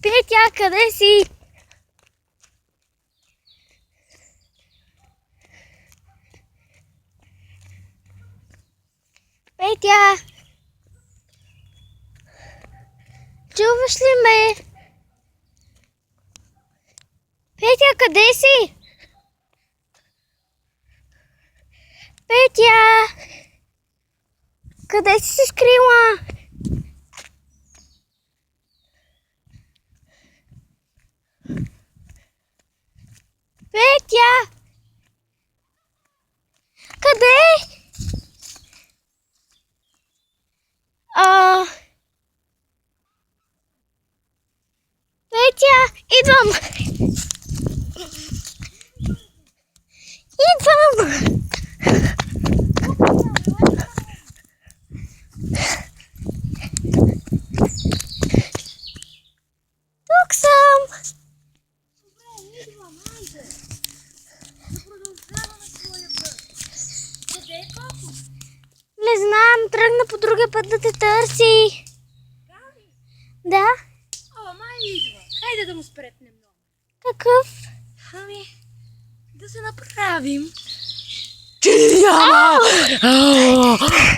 Петя, къде си? Петя! Чуваш ли ме? Петя, къде си? Петя! Къде си се скрила? Петя! Къде? Петя, идвам! Идвам! Тук съм! Добре, идвам, айде. Да продължаваме своя път. Къде е папа? Не знам, тръгна по другия път да те търси. Гали? Да? О, май идва. Хайде да му спретнем много. Какъв? Ами, да се направим.